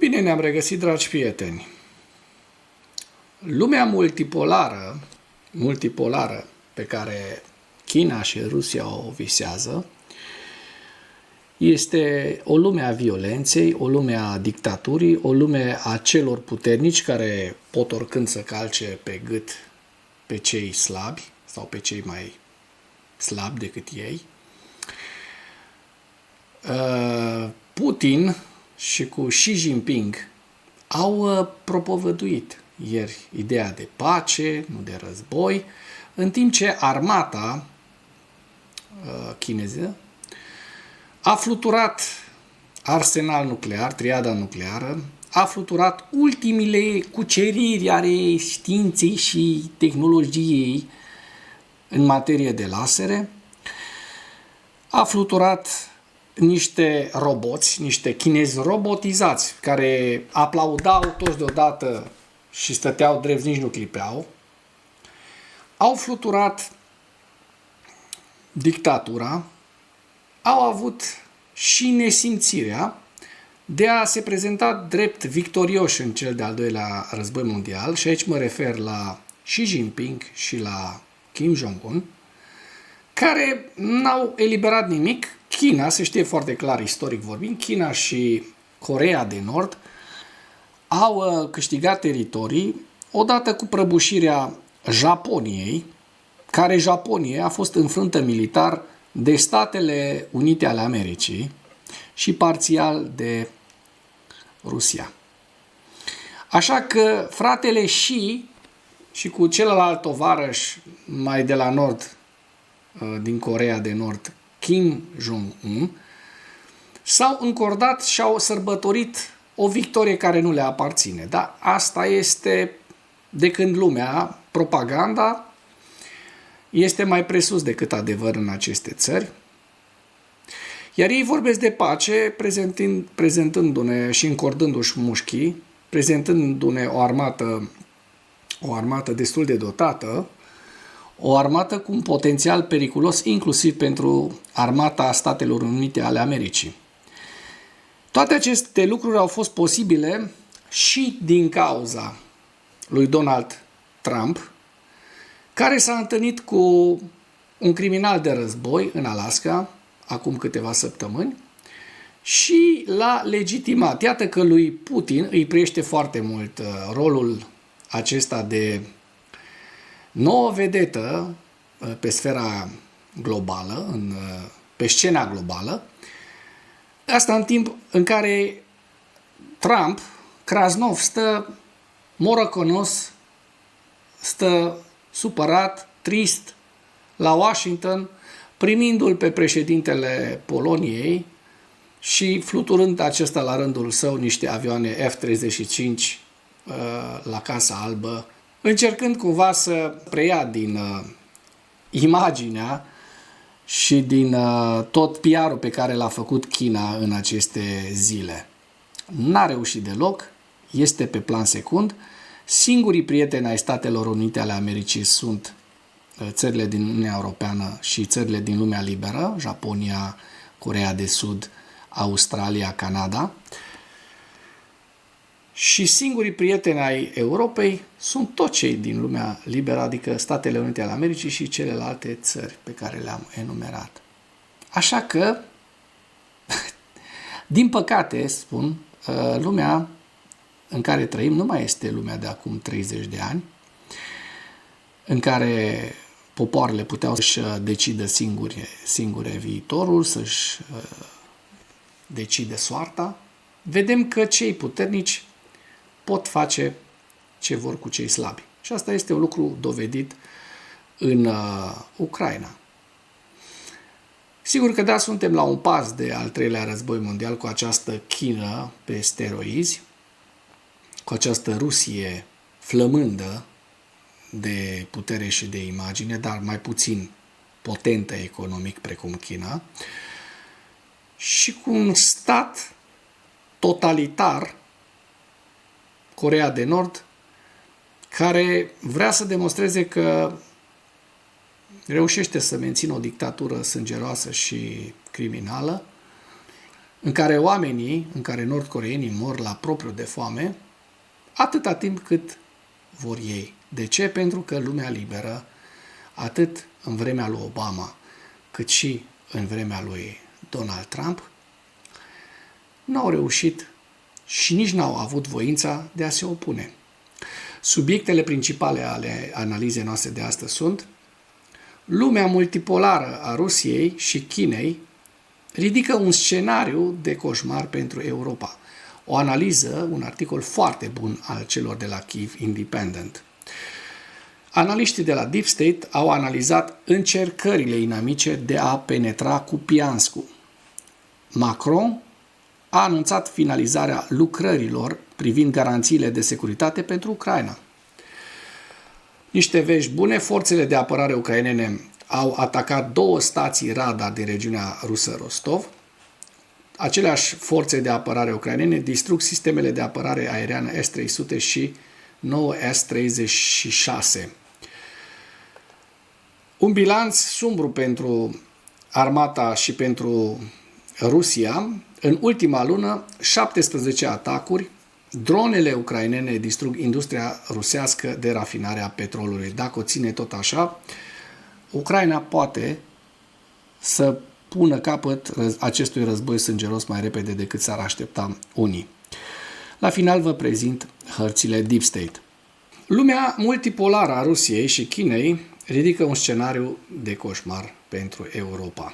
Bine ne-am regăsit, dragi prieteni. Lumea multipolară pe care China și Rusia o visează este o lume a violenței, o lume a dictaturii, o lume a celor puternici care pot oricând să calce pe gât pe cei slabi sau pe cei mai slabi decât ei. Putin și cu Xi Jinping au propovăduit ieri ideea de pace, nu de război, în timp ce armata chineză a fluturat arsenal nuclear, triada nucleară, a fluturat ultimile cuceriri ale științei și tehnologiei în materie de lasere, a fluturat niște roboți, niște chinezi robotizați, care aplaudau toți deodată și stăteau drept, nici nu clipeau. Au fluturat dictatura, au avut și nesimțirea de a se prezenta drept victorioși în cel de-al doilea război mondial, și aici mă refer la Xi Jinping și la Kim Jong-un, care n-au eliberat nimic. China, se știe foarte clar, istoric vorbind, China și Coreea de Nord au câștigat teritorii odată cu prăbușirea Japoniei, care Japonia a fost înfrântă militar de Statele Unite ale Americii și parțial de Rusia. Așa că fratele Xi și cu celălalt tovarăș mai de la nord, din Coreea de Nord, Kim Jong-un, s-au încordat și au sărbătorit o victorie care nu le aparține. Da? Asta este de când lumea, propaganda, este mai presus decât adevăr în aceste țări. Iar ei vorbesc de pace, prezentându-ne și încordându-și mușchii, prezentându-ne o armată destul de dotată, o armată cu un potențial periculos inclusiv pentru armata Statelor Unite ale Americii. Toate aceste lucruri au fost posibile și din cauza lui Donald Trump, care s-a întâlnit cu un criminal de război în Alaska acum câteva săptămâni și l-a legitimat. Iată că lui Putin îi priește foarte mult rolul acesta de nouă vedetă pe sfera globală, pe scena globală. Asta în timp în care Trump, Krasnov, stă morocănos, stă supărat, trist, la Washington, primindu-l pe președintele Poloniei și fluturând acesta la rândul său niște avioane F-35 la Casa Albă, încercând cumva să preia din imaginea și din tot PR-ul pe care l-a făcut China în aceste zile. N-a reușit deloc, este pe plan secund. Singurii prieteni ai Statelor Unite ale Americii sunt țările din Uniunea Europeană și țările din lumea liberă, Japonia, Coreea de Sud, Australia, Canada. Și singurii prieteni ai Europei sunt toți cei din lumea liberă, adică Statele Unite ale Americii și celelalte țări pe care le-am enumerat. Așa că, din păcate, spun, lumea în care trăim nu mai este lumea de acum 30 de ani, în care popoarele puteau să-și decidă singure viitorul, să-și decide soarta. Vedem că cei puternici pot face ce vor cu cei slabi. Și asta este un lucru dovedit în Ucraina. Sigur că da, suntem la un pas de al treilea război mondial cu această China pe steroizi, cu această Rusie flămândă de putere și de imagine, dar mai puțin potentă economic precum China, și cu un stat totalitar, Coreea de Nord, care vrea să demonstreze că reușește să mențină o dictatură sângeroasă și criminală, în care nord-coreenii mor la propriu de foame, atâta timp cât vor ei. De ce? Pentru că lumea liberă, atât în vremea lui Obama, cât și în vremea lui Donald Trump, n-au reușit și nici n-au avut voința de a se opune. Subiectele principale ale analizei noastre de astăzi sunt: lumea multipolară a Rusiei și Chinei ridică un scenariu de coșmar pentru Europa. O analiză, un articol foarte bun al celor de la Kyiv Independent. Analiștii de la Deep State au analizat încercările inamice de a penetra Kupiansku. Macron a anunțat finalizarea lucrărilor privind garanțiile de securitate pentru Ucraina. Niște vești bune: forțele de apărare ucrainene au atacat 2 stații radar din regiunea rusă Rostov. Aceleași forțe de apărare ucrainene distrug sistemele de apărare aeriană S-300 și 9 S-36. Un bilanț sumbru pentru armata și pentru Rusia. În ultima lună, 17 atacuri. Dronele ucrainene distrug industria rusească de rafinare a petrolului. Dacă o ține tot așa, Ucraina poate să pună capăt acestui război sângeros mai repede decât s-ar aștepta unii. La final vă prezint hărțile Deep State. Lumea multipolară a Rusiei și Chinei ridică un scenariu de coșmar pentru Europa.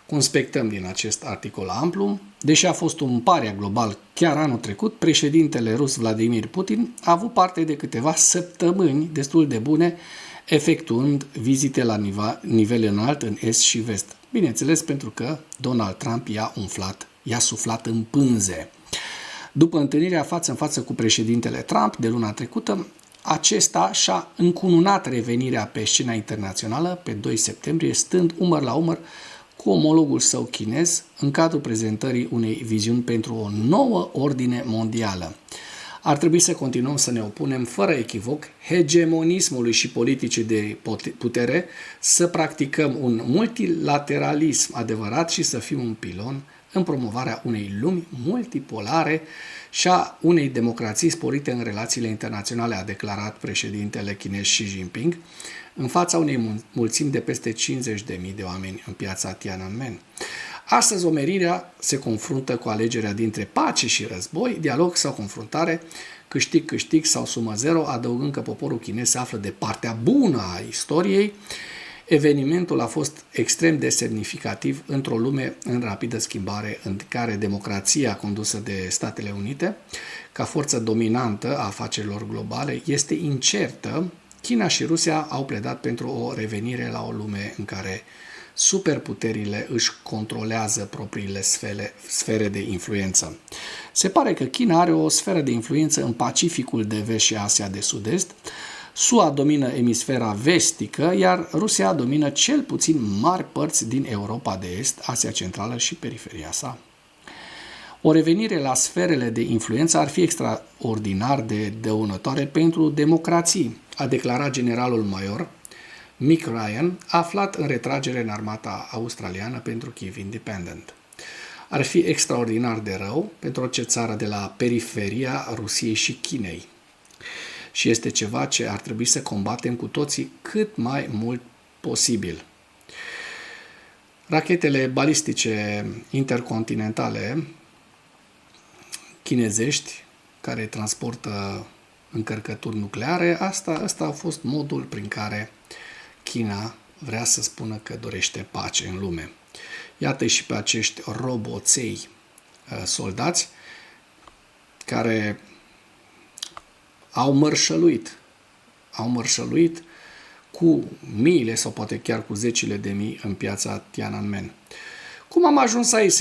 Conspectăm din acest articol amplu: deși a fost un paria global chiar anul trecut, președintele rus Vladimir Putin a avut parte de câteva săptămâni destul de bune, efectuând vizite la nivel înalt în est și vest. Bineînțeles, pentru că Donald Trump i-a suflat în pânze. După întâlnirea față în față cu președintele Trump de luna trecută, acesta și-a încununat revenirea pe scena internațională pe 2 septembrie, stând umăr la umăr cu omologul său chinez în cadrul prezentării unei viziuni pentru o nouă ordine mondială. Ar trebui să continuăm să ne opunem fără echivoc hegemonismului și politicii de putere, să practicăm un multilateralism adevărat și să fim un pilon în promovarea unei lumi multipolare și a unei democrații sporite în relațiile internaționale, a declarat președintele chinez Xi Jinping în fața unei mulțimi de peste 50.000 de oameni în piața Tiananmen. Astăzi omenirea se confruntă cu alegerea dintre pace și război, dialog sau confruntare, câștig-câștig sau sumă zero, adăugând că poporul chinez se află de partea bună a istoriei. Evenimentul a fost extrem de semnificativ într-o lume în rapidă schimbare, în care democrația condusă de Statele Unite, ca forță dominantă a afacerilor globale, este incertă. China și Rusia au pledat pentru o revenire la o lume în care superputerile își controlează propriile sfere de influență. Se pare că China are o sferă de influență în Pacificul de Vest și Asia de Sud-Est, SUA domină emisfera vestică, iar Rusia domină cel puțin mari părți din Europa de Est, Asia Centrală și periferia sa. O revenire la sferele de influență ar fi extraordinar de dăunătoare pentru democrații, a declarat generalul major Mick Ryan, aflat în retragere în armata australiană pentru Kyiv Independent. Ar fi extraordinar de rău pentru orice țară de la periferia Rusiei și Chinei. Și este ceva ce ar trebui să combatem cu toții cât mai mult posibil. Rachetele balistice intercontinentale chinezești care transportă încărcături nucleare, asta a fost modul prin care China vrea să spună că dorește pace în lume. Iată și pe acești roboței soldați care au mărșăluit cu miile sau poate chiar cu zecile de mii în piața Tiananmen. Cum am ajuns aici,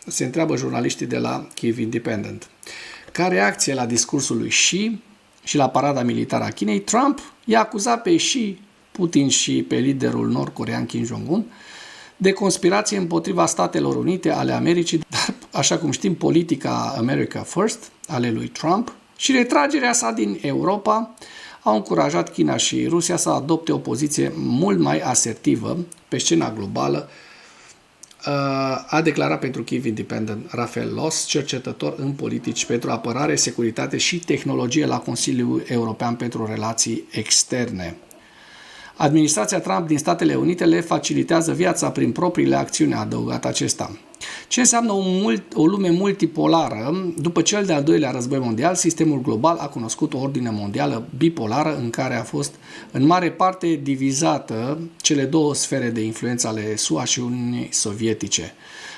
se întreabă jurnaliștii de la Kyiv Independent. Ca reacție la discursul lui Xi și la parada militară a Chinei, Trump i-a acuzat pe Xi, Putin și pe liderul nord-corean Kim Jong-un de conspirație împotriva Statelor Unite ale Americii, dar, așa cum știm, politica America First ale lui Trump și retragerea sa din Europa au încurajat China și Rusia să adopte o poziție mult mai asertivă pe scena globală, a declarat pentru Kyiv Independent Rafael Loss, cercetător în politici pentru apărare, securitate și tehnologie la Consiliul European pentru Relații Externe. Administrația Trump din Statele Unite le facilitează viața prin propriile acțiuni, a adăugat acesta. Ce înseamnă o lume multipolară? După cel de-al doilea război mondial, sistemul global a cunoscut o ordine mondială bipolară în care a fost în mare parte divizată cele două sfere de influență ale SUA și Uniunii Sovietice.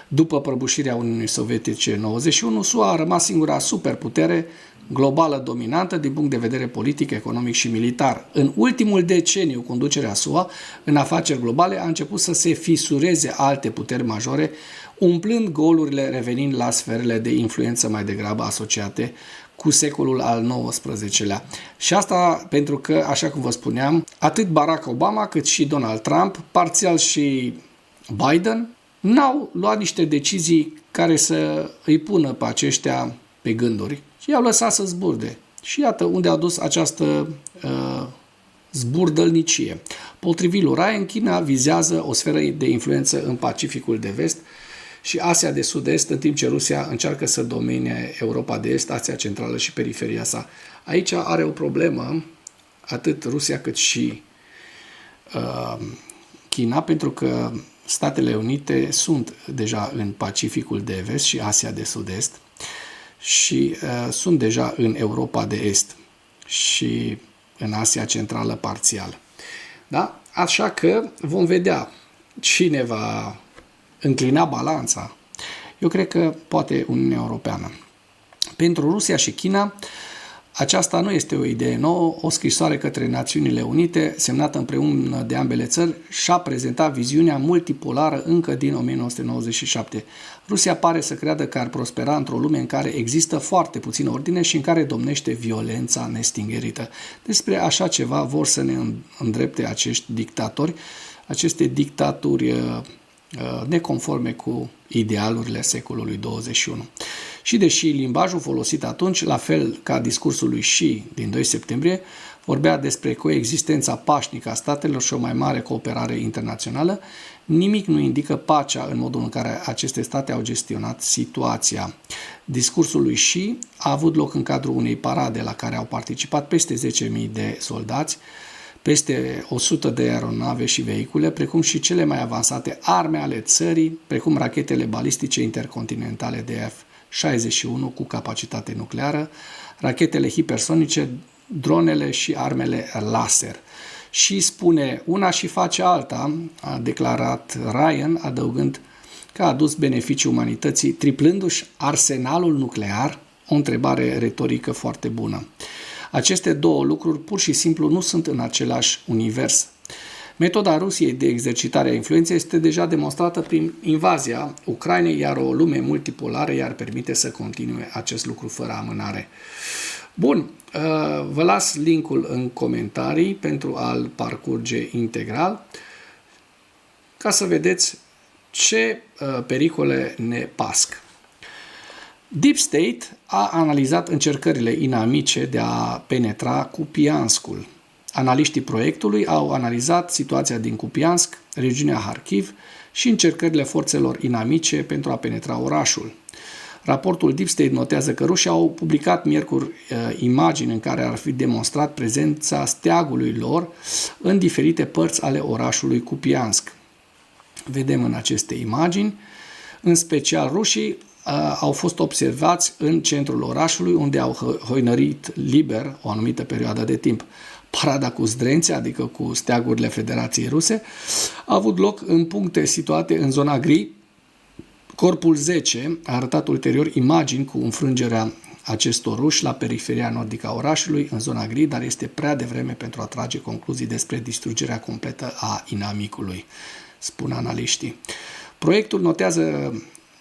După prăbușirea Uniunii Sovietice în 91, SUA a rămas singura superputere globală dominantă din punct de vedere politic, economic și militar. În ultimul deceniu, conducerea SUA în afaceri globale a început să se fisureze alte puteri majore, umplând golurile revenind la sferele de influență mai degrabă asociate cu secolul al XIX-lea. Și asta pentru că, așa cum vă spuneam, atât Barack Obama cât și Donald Trump, parțial și Biden, n-au luat niște decizii care să îi pună pe aceștia pe gânduri și i-au lăsat să zburde. Și iată unde a dus această zburdălnicie. Potrivit lui Ryan, China vizează o sferă de influență în Pacificul de Vest și Asia de Sud-Est, în timp ce Rusia încearcă să domine Europa de Est, Asia Centrală și periferia sa. Aici are o problemă atât Rusia cât și China, pentru că Statele Unite sunt deja în Pacificul de Vest și Asia de Sud-Est și sunt deja în Europa de Est și în Asia Centrală parțial. Da? Așa că vom vedea cine va înclina balanța. Eu cred că poate Uniunea Europeană. Pentru Rusia și China, aceasta nu este o idee nouă. O scrisoare către Națiunile Unite, semnată împreună de ambele țări, și-a prezentat viziunea multipolară încă din 1997. Rusia pare să creadă că ar prospera într-o lume în care există foarte puțină ordine și în care domnește violența nestingerită. Despre așa ceva vor să ne îndrepte acești dictatori, aceste dictaturi neconforme cu idealurile secolului 21. Și deși limbajul folosit atunci, la fel ca discursul lui Xi din 2 septembrie, vorbea despre coexistența pașnică a statelor și o mai mare cooperare internațională, nimic nu indică pacea în modul în care aceste state au gestionat situația. Discursul lui Xi a avut loc în cadrul unei parade la care au participat peste 10.000 de soldați, peste 100 de aeronave și vehicule, precum și cele mai avansate arme ale țării, precum rachetele balistice intercontinentale de F-61 cu capacitate nucleară, rachetele hipersonice, dronele și armele laser. Și spune una și face alta, a declarat Ryan, adăugând că a adus beneficii umanității, triplându-și arsenalul nuclear, o întrebare retorică foarte bună. Aceste două lucruri pur și simplu nu sunt în același univers. Metoda Rusiei de exercitare a influenței este deja demonstrată prin invazia Ucrainei, iar o lume multipolară i-ar permite să continue acest lucru fără amânare. Bun, vă las linkul în comentarii pentru a-l parcurge integral ca să vedeți ce pericole ne pasc. Deep State a analizat încercările inamice de a penetra Kupianskul. Analiștii proiectului au analizat situația din Kupiansk, regiunea Kharkiv și încercările forțelor inamice pentru a penetra orașul. Raportul Deep State notează că rușii au publicat miercuri imagini în care ar fi demonstrat prezența steagului lor în diferite părți ale orașului Kupiansk. Vedem în aceste imagini, în special rușii au fost observați în centrul orașului, unde au hoinărit liber o anumită perioadă de timp. Parada cu zdrențe, adică cu steagurile Federației Ruse, a avut loc în puncte situate în zona gri. Corpul 10 a arătat ulterior imagini cu înfrângerea acestor ruși la periferia nordică a orașului, în zona gri, dar este prea devreme pentru a trage concluzii despre distrugerea completă a inamicului, spun analiștii. Proiectul notează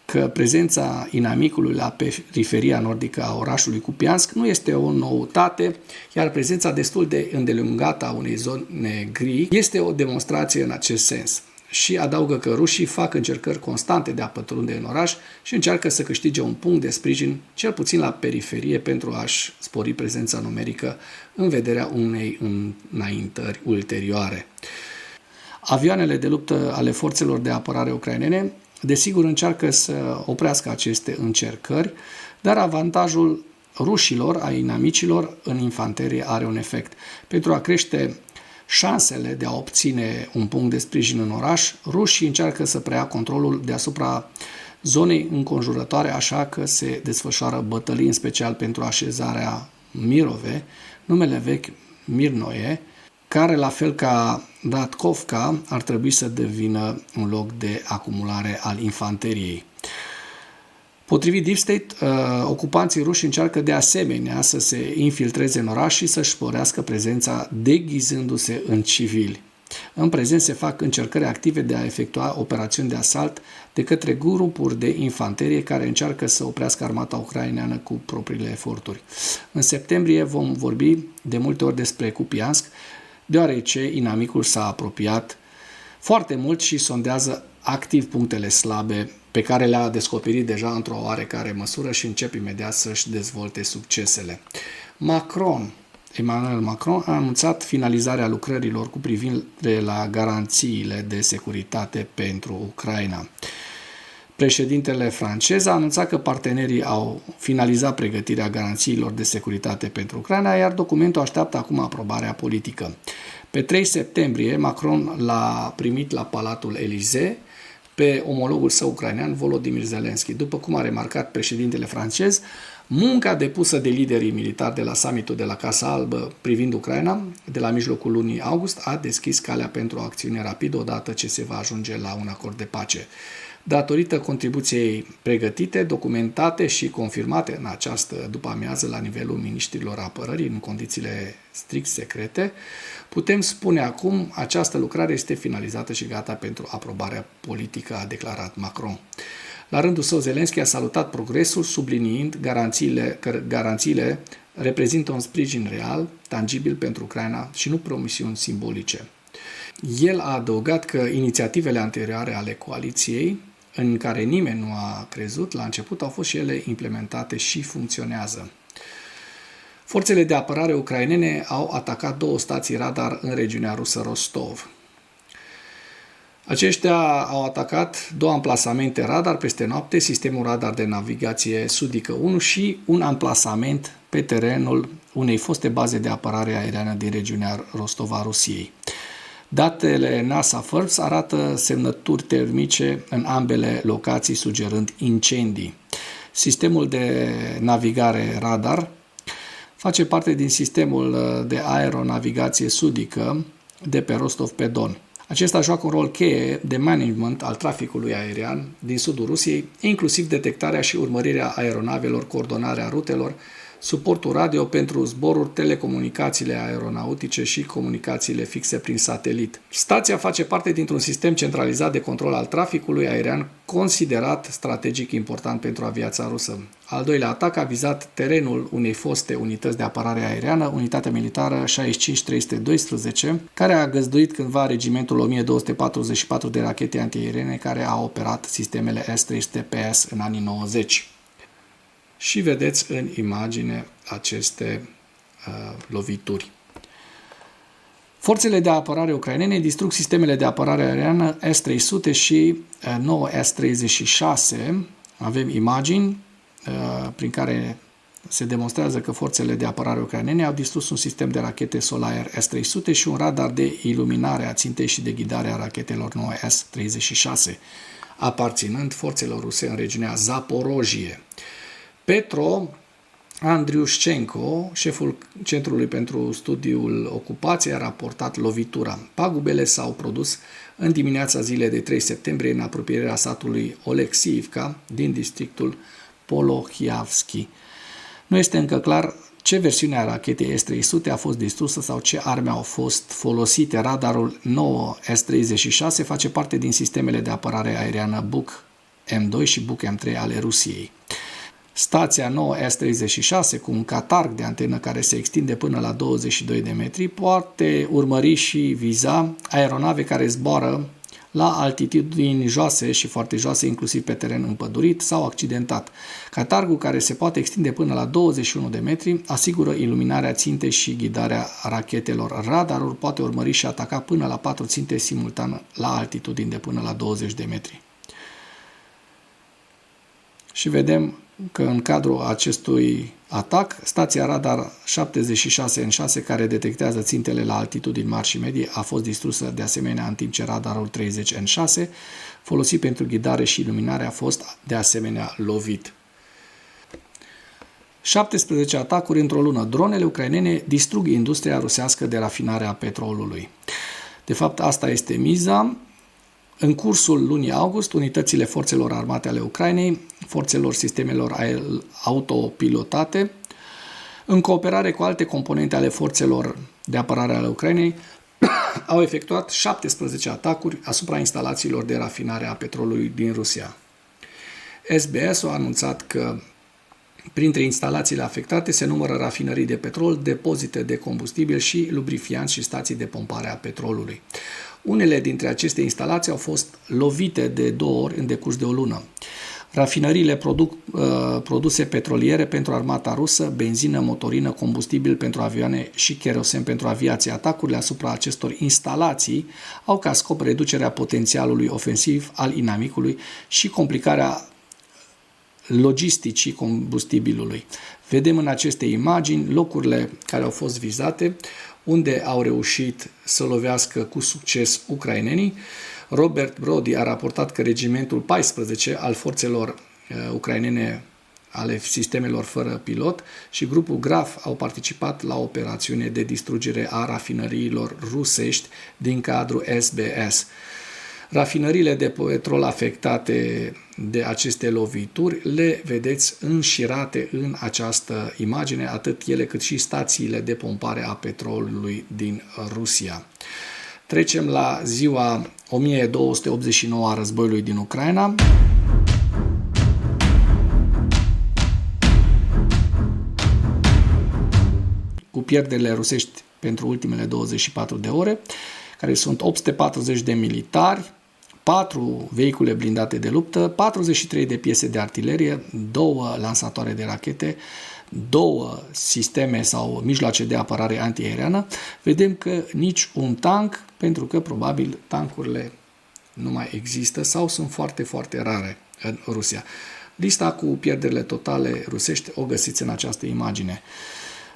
că prezența inamicului la periferia nordică a orașului Kupiansk nu este o noutate, iar prezența destul de îndelungată a unei zone gri este o demonstrație în acest sens. Și adaugă că rușii fac încercări constante de a pătrunde în oraș și încearcă să câștige un punct de sprijin, cel puțin la periferie, pentru a-și spori prezența numerică în vederea unei înaintări ulterioare. Avioanele de luptă ale forțelor de apărare ucrainene desigur încearcă să oprească aceste încercări, dar avantajul rușilor, a inamicilor în infanterie are un efect. Pentru a crește șansele de a obține un punct de sprijin în oraș, rușii încearcă să preia controlul deasupra zonei înconjurătoare, așa că se desfășoară bătălii, în special pentru așezarea Mirove, numele vechi Mirnoe, care, la fel ca Datkovka, ar trebui să devină un loc de acumulare al infanteriei. Potrivit Deep State, ocupanții ruși încearcă de asemenea să se infiltreze în oraș și să-și sporească prezența deghizându-se în civili. În prezent se fac încercări active de a efectua operațiuni de asalt de către grupuri de infanterie care încearcă să oprească armata ucraineană cu propriile eforturi. În septembrie vom vorbi de multe ori despre Kupiansk, deoarece inamicul s-a apropiat foarte mult și sondează activ punctele slabe pe care le-a descoperit deja într-o oarecare măsură și încep imediat să-și dezvolte succesele. Emmanuel Macron a anunțat finalizarea lucrărilor cu privire la garanțiile de securitate pentru Ucraina. Președintele francez a anunțat că partenerii au finalizat pregătirea garanțiilor de securitate pentru Ucraina, iar documentul așteaptă acum aprobarea politică. Pe 3 septembrie, Macron l-a primit la Palatul Élysée pe omologul său ucrainean, Volodymyr Zelensky. După cum a remarcat președintele francez, munca depusă de liderii militari de la summitul de la Casa Albă privind Ucraina, de la mijlocul lunii august, a deschis calea pentru o acțiune rapidă odată ce se va ajunge la un acord de pace. Datorită contribuției pregătite, documentate și confirmate în această după-amiază la nivelul miniștrilor apărării în condițiile strict secrete, putem spune acum această lucrare este finalizată și gata pentru aprobarea politică, a declarat Macron. La rândul său, Zelensky a salutat progresul, subliniind că garanțiile reprezintă un sprijin real, tangibil pentru Ucraina și nu promisiuni simbolice. El a adăugat că inițiativele anterioare ale coaliției, în care nimeni nu a crezut la început, au fost și ele implementate și funcționează. Forțele de apărare ucrainene au atacat 2 stații radar în regiunea rusă Rostov. Aceștia au atacat 2 amplasamente radar peste noapte, sistemul radar de navigație sudică 1 și un amplasament pe terenul unei foste baze de apărare aeriană din regiunea Rostov a Rusiei. Datele NASA Forbes arată semnături termice în ambele locații, sugerând incendii. Sistemul de navigare radar face parte din sistemul de aeronavigație sudică de pe Rostov pe Don. Acesta joacă un rol cheie de management al traficului aerian din sudul Rusiei, inclusiv detectarea și urmărirea aeronavelor, coordonarea rutelor, suportul radio pentru zboruri, telecomunicațiile aeronautice și comunicațiile fixe prin satelit. Stația face parte dintr-un sistem centralizat de control al traficului aerian, considerat strategic important pentru aviația rusă. Al doilea atac a vizat terenul unei foste unități de apărare aeriană, unitatea militară 65312, care a găzduit cândva regimentul 1244 de rachete antiaeriene care a operat sistemele S-300PS în anii 90. Și vedeți în imagine aceste lovituri. Forțele de apărare ucrainene distrug sistemele de apărare aeriană S-300 și 9 S-36. Avem imagini prin care se demonstrează că forțele de apărare ucrainene au distrus un sistem de rachete Solar S-300 și un radar de iluminare a țintei și de ghidare a rachetelor 9 S-36, aparținând forțelor ruse în regiunea Zaporojie. Petro Andriușcenko, șeful Centrului pentru Studiul Ocupației, a raportat lovitura. Pagubele s-au produs în dimineața zilei de 3 septembrie în apropierea satului Oleksiivka din districtul Polohiavski. Nu este încă clar ce versiune a rachetei S-300 a fost distrusă sau ce arme au fost folosite. Radarul 9 S-36 face parte din sistemele de apărare aeriană Buk M2 și Buk M3 ale Rusiei. Stația 9 S-36, cu un catarg de antenă care se extinde până la 22 de metri, poate urmări și viza aeronave care zboară la altitudini joase și foarte joase, inclusiv pe teren împădurit sau accidentat. Catargul, care se poate extinde până la 21 de metri, asigură iluminarea țintei și ghidarea rachetelor. Radarul poate urmări și ataca până la 4 ținte simultan la altitudini de până la 20 de metri. și vedem că în cadrul acestui atac, stația radar 76N6, care detectează țintele la altitudini mari și medii, a fost distrusă de asemenea, în timp ce radarul 30N6, folosit pentru ghidare și iluminare, a fost de asemenea lovit. 17 atacuri într-o lună. Dronele ucrainene distrug industria rusească de rafinare a petrolului. De fapt, asta este miza. În cursul lunii august, unitățile forțelor armate ale Ucrainei, forțelor sistemelor autopilotate, în cooperare cu alte componente ale forțelor de apărare ale Ucrainei, au efectuat 17 atacuri asupra instalațiilor de rafinare a petrolului din Rusia. SBS a anunțat că printre instalațiile afectate se numără rafinării de petrol, depozite de combustibil și lubrifianți și stații de pompare a petrolului. Unele dintre aceste instalații au fost lovite de 2 ori în decurs de o lună. Rafinăriile produc produse petroliere pentru armata rusă, benzină, motorină, combustibil pentru avioane și kerosen pentru aviație. Atacurile asupra acestor instalații au ca scop reducerea potențialului ofensiv al inamicului și complicarea logisticii combustibilului. Vedem în aceste imagini locurile care au fost vizate, unde au reușit să lovească cu succes ucrainenii. Robert Brody a raportat că regimentul 14 al forțelor ucrainene ale sistemelor fără pilot și grupul Graf au participat la operațiune de distrugere a rafinăriilor rusești din cadrul SBS. Rafinările de petrol afectate de aceste lovituri le vedeți înșirate în această imagine, atât ele cât și stațiile de pompare a petrolului din Rusia. Trecem la ziua 1289 a războiului din Ucraina. Cu pierderile rusești pentru ultimele 24 de ore, care sunt 840 de militari, 4 vehicule blindate de luptă, 43 de piese de artilerie, 2 lansatoare de rachete, 2 sisteme sau mijloace de apărare antiaeriană. Vedem că nici un tank, pentru că probabil tankurile nu mai există sau sunt foarte, foarte rare în Rusia. Lista cu pierderile totale rusești o găsiți în această imagine.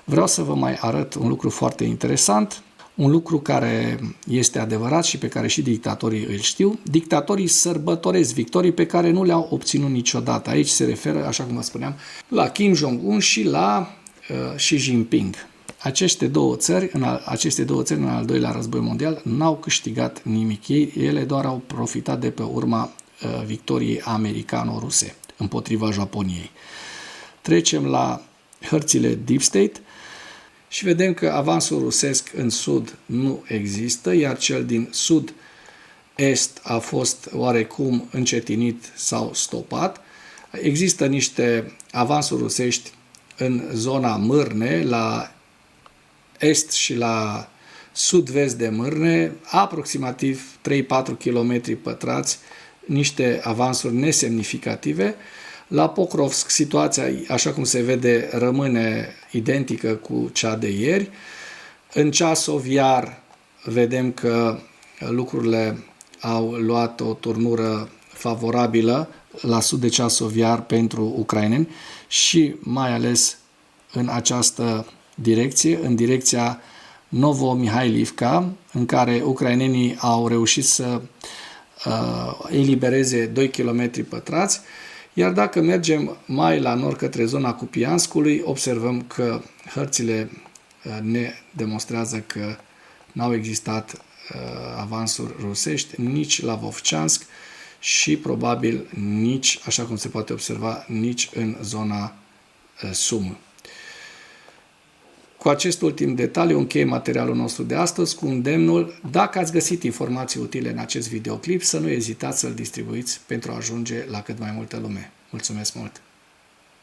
Vreau să vă mai arăt un lucru foarte interesant. Un lucru care este adevărat și pe care și dictatorii îl știu. Dictatorii sărbătoresc victorii pe care nu le-au obținut niciodată. Aici se referă, așa cum vă spuneam, la Kim Jong-un și la Xi Jinping. Aceste două țări, în al doilea război mondial, n-au câștigat nimic. Ele doar au profitat de pe urma victoriei americano-ruse împotriva Japoniei. Trecem la hărțile Deep State. Și vedem că avansul rusesc în sud nu există, iar cel din sud-est a fost oarecum încetinit sau stopat. Există niște avansuri rusești în zona Mârne, la est și la sud-vest de Mârne, aproximativ 3-4 km pătrați, niște avansuri nesemnificative. La Pokrovsk situația, așa cum se vede, rămâne identică cu cea de ieri. În Ceasov Iar vedem că lucrurile au luat o turnură favorabilă la sud de Ceasov Iar pentru ucraineni și mai ales în această direcție, în direcția Novo-Mihailivka, în care ucrainenii au reușit să elibereze 2 km pătrați. Iar dacă mergem mai la nord către zona Kupianskului, observăm că hărțile ne demonstrează că n-au existat avansuri rusești nici la Vovchansk și probabil nici, așa cum se poate observa, nici în zona Sum. Cu acest ultim detaliu închei materialul nostru de astăzi cu îndemnul: dacă ați găsit informații utile în acest videoclip, să nu ezitați să-l distribuiți pentru a ajunge la cât mai multă lume. Mulțumesc mult!